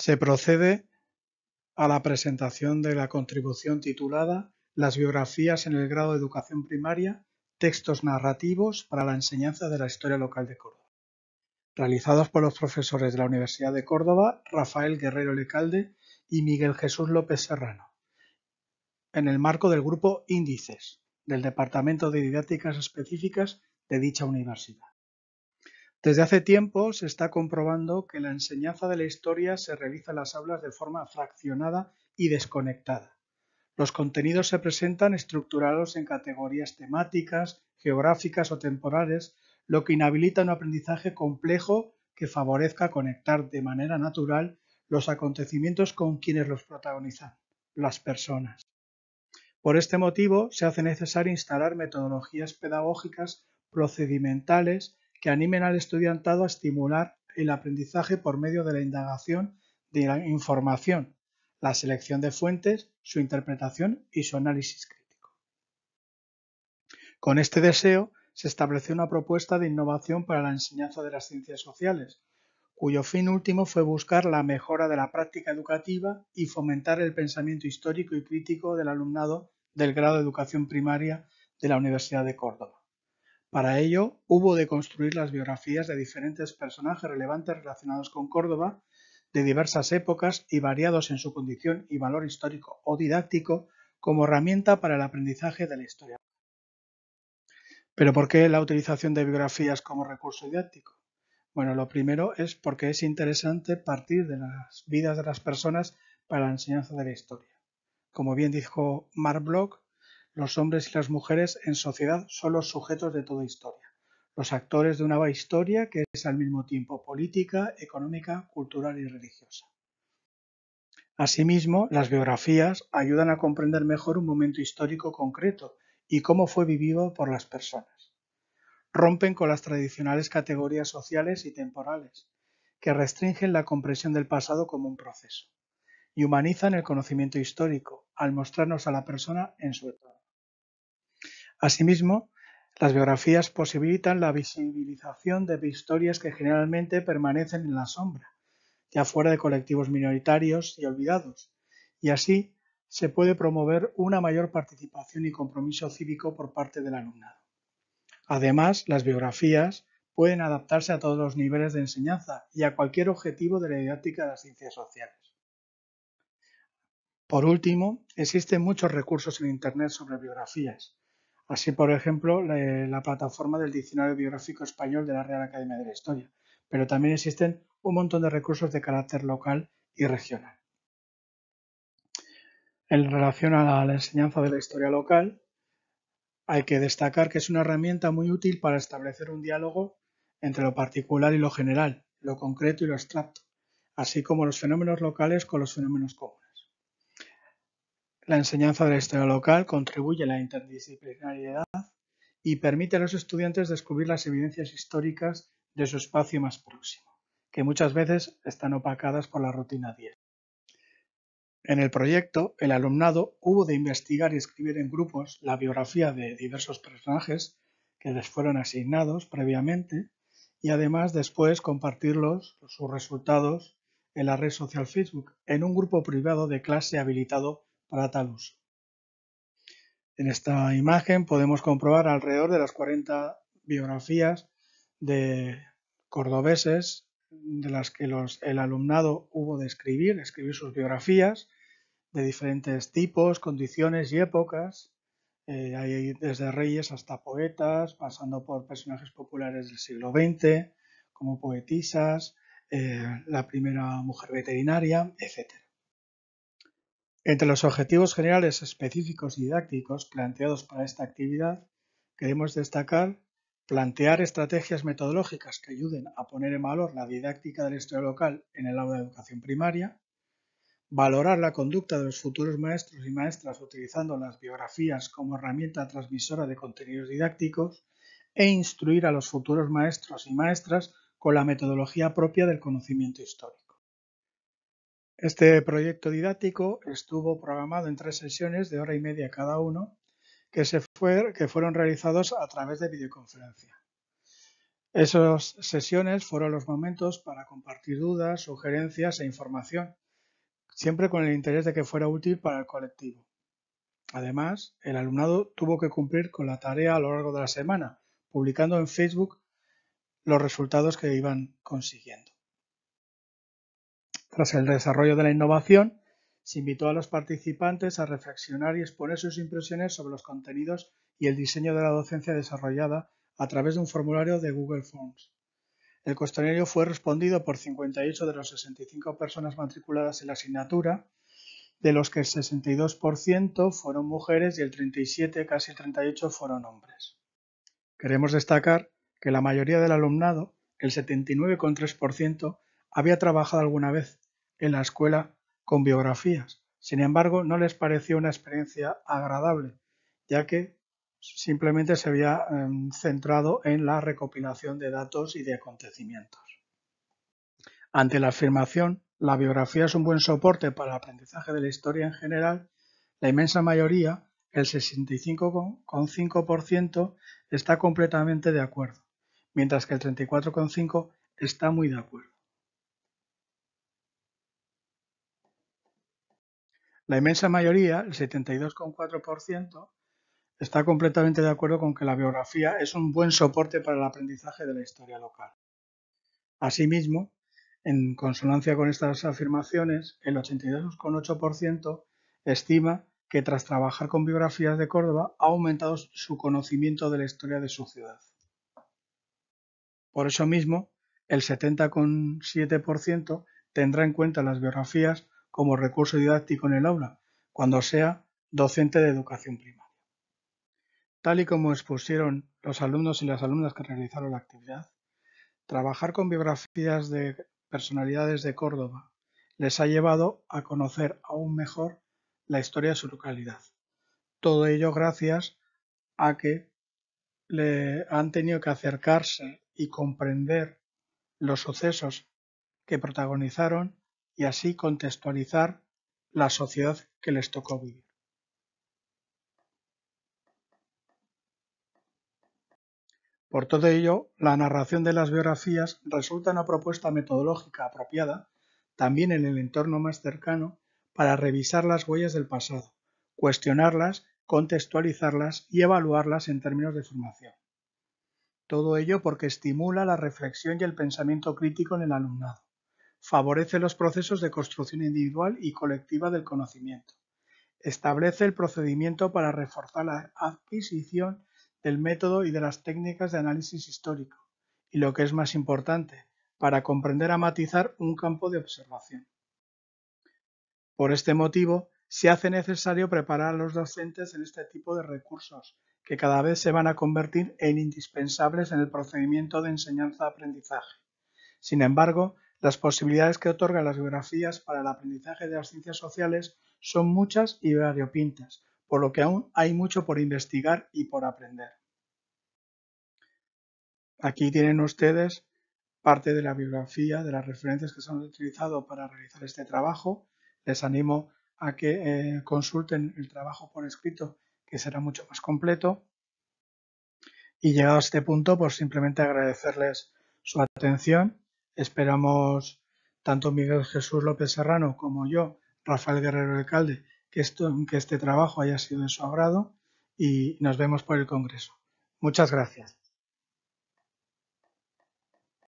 Se procede a la presentación de la contribución titulada Las biografías en el grado de educación primaria, textos narrativos para la enseñanza de la historia local de Córdoba, realizados por los profesores de la Universidad de Córdoba, Rafael Guerrero Lecalde y Miguel Jesús López Serrano, en el marco del grupo Índices, del Departamento de Didácticas Específicas de dicha universidad. Desde hace tiempo se está comprobando que la enseñanza de la historia se realiza en las aulas de forma fraccionada y desconectada. Los contenidos se presentan estructurados en categorías temáticas, geográficas o temporales, lo que inhabilita un aprendizaje complejo que favorezca conectar de manera natural los acontecimientos con quienes los protagonizan, las personas. Por este motivo, se hace necesario instalar metodologías pedagógicas procedimentales que animen al estudiantado a estimular el aprendizaje por medio de la indagación de la información, la selección de fuentes, su interpretación y su análisis crítico. Con este deseo, se estableció una propuesta de innovación para la enseñanza de las ciencias sociales, cuyo fin último fue buscar la mejora de la práctica educativa y fomentar el pensamiento histórico y crítico del alumnado del grado de educación primaria de la Universidad de Córdoba. Para ello, hubo de construir las biografías de diferentes personajes relevantes relacionados con Córdoba, de diversas épocas y variados en su condición y valor histórico o didáctico, como herramienta para el aprendizaje de la historia. ¿Pero por qué la utilización de biografías como recurso didáctico? Bueno, lo primero es porque es interesante partir de las vidas de las personas para la enseñanza de la historia. Como bien dijo Marc Bloch, los hombres y las mujeres en sociedad son los sujetos de toda historia, los actores de una historia que es al mismo tiempo política, económica, cultural y religiosa. Asimismo, las biografías ayudan a comprender mejor un momento histórico concreto y cómo fue vivido por las personas. Rompen con las tradicionales categorías sociales y temporales, que restringen la comprensión del pasado como un proceso, y humanizan el conocimiento histórico, al mostrarnos a la persona en su entorno. Asimismo, las biografías posibilitan la visibilización de historias que generalmente permanecen en la sombra, ya fuera de colectivos minoritarios y olvidados, y así se puede promover una mayor participación y compromiso cívico por parte del alumnado. Además, las biografías pueden adaptarse a todos los niveles de enseñanza y a cualquier objetivo de la didáctica de las ciencias sociales. Por último, existen muchos recursos en Internet sobre biografías. Así, por ejemplo, la plataforma del Diccionario Biográfico Español de la Real Academia de la Historia. Pero también existen un montón de recursos de carácter local y regional. En relación a la enseñanza de la historia local, hay que destacar que es una herramienta muy útil para establecer un diálogo entre lo particular y lo general, lo concreto y lo abstracto, así como los fenómenos locales con los fenómenos comunes. La enseñanza de la historia local contribuye a la interdisciplinariedad y permite a los estudiantes descubrir las evidencias históricas de su espacio más próximo, que muchas veces están opacadas por la rutina diaria. En el proyecto, el alumnado hubo de investigar y escribir en grupos la biografía de diversos personajes que les fueron asignados previamente y además después compartirlos, sus resultados, en la red social Facebook, en un grupo privado de clase habilitado para tal uso. En esta imagen podemos comprobar alrededor de las 40 biografías de cordobeses de las que el alumnado hubo de escribir sus biografías de diferentes tipos, condiciones y épocas. Hay desde reyes hasta poetas, pasando por personajes populares del siglo XX, como poetisas, la primera mujer veterinaria, etc. Entre los objetivos generales específicos y didácticos planteados para esta actividad, queremos destacar plantear estrategias metodológicas que ayuden a poner en valor la didáctica de la historia local en el aula de educación primaria, valorar la conducta de los futuros maestros y maestras utilizando las biografías como herramienta transmisora de contenidos didácticos e instruir a los futuros maestros y maestras con la metodología propia del conocimiento histórico. Este proyecto didáctico estuvo programado en 3 sesiones de hora y media cada uno que fueron realizados a través de videoconferencia. Esas sesiones fueron los momentos para compartir dudas, sugerencias e información, siempre con el interés de que fuera útil para el colectivo. Además, el alumnado tuvo que cumplir con la tarea a lo largo de la semana, publicando en Facebook los resultados que iban consiguiendo. Tras el desarrollo de la innovación, se invitó a los participantes a reflexionar y exponer sus impresiones sobre los contenidos y el diseño de la docencia desarrollada a través de un formulario de Google Forms. El cuestionario fue respondido por 58 de las 65 personas matriculadas en la asignatura, de los que el 62% fueron mujeres y el 37, casi el 38, fueron hombres. Queremos destacar que la mayoría del alumnado, el 79,3%, había trabajado alguna vez en la escuela con biografías. Sin embargo, no les pareció una experiencia agradable, ya que simplemente se había centrado en la recopilación de datos y de acontecimientos. Ante la afirmación, la biografía es un buen soporte para el aprendizaje de la historia en general, la inmensa mayoría, el 65,5%, está completamente de acuerdo, mientras que el 34,5% está muy de acuerdo. La inmensa mayoría, el 72,4%, está completamente de acuerdo con que la biografía es un buen soporte para el aprendizaje de la historia local. Asimismo, en consonancia con estas afirmaciones, el 82,8% estima que tras trabajar con biografías de Córdoba ha aumentado su conocimiento de la historia de su ciudad. Por eso mismo, el 70,7% tendrá en cuenta las biografías como recurso didáctico en el aula, cuando sea docente de educación primaria. Tal y como expusieron los alumnos y las alumnas que realizaron la actividad, trabajar con biografías de personalidades de Córdoba les ha llevado a conocer aún mejor la historia de su localidad. Todo ello gracias a que le han tenido que acercarse y comprender los sucesos que protagonizaron y así contextualizar la sociedad que les tocó vivir. Por todo ello, la narración de las biografías resulta una propuesta metodológica apropiada, también en el entorno más cercano, para revisar las huellas del pasado, cuestionarlas, contextualizarlas y evaluarlas en términos de formación. Todo ello porque estimula la reflexión y el pensamiento crítico en el alumnado, favorece los procesos de construcción individual y colectiva del conocimiento, establece el procedimiento para reforzar la adquisición del método y de las técnicas de análisis histórico, y lo que es más importante, para comprender a matizar un campo de observación. Por este motivo, se hace necesario preparar a los docentes en este tipo de recursos, que cada vez se van a convertir en indispensables en el procedimiento de enseñanza-aprendizaje. Sin embargo, las posibilidades que otorgan las biografías para el aprendizaje de las ciencias sociales son muchas y variopintas, por lo que aún hay mucho por investigar y por aprender. Aquí tienen ustedes parte de la bibliografía, de las referencias que se han utilizado para realizar este trabajo. Les animo a que consulten el trabajo por escrito, que será mucho más completo. Y llegado a este punto, pues simplemente agradecerles su atención. Esperamos, tanto Miguel Jesús López Serrano como yo, Rafael Guerrero Alcalde, que este trabajo haya sido de su agrado y nos vemos por el Congreso. Muchas gracias.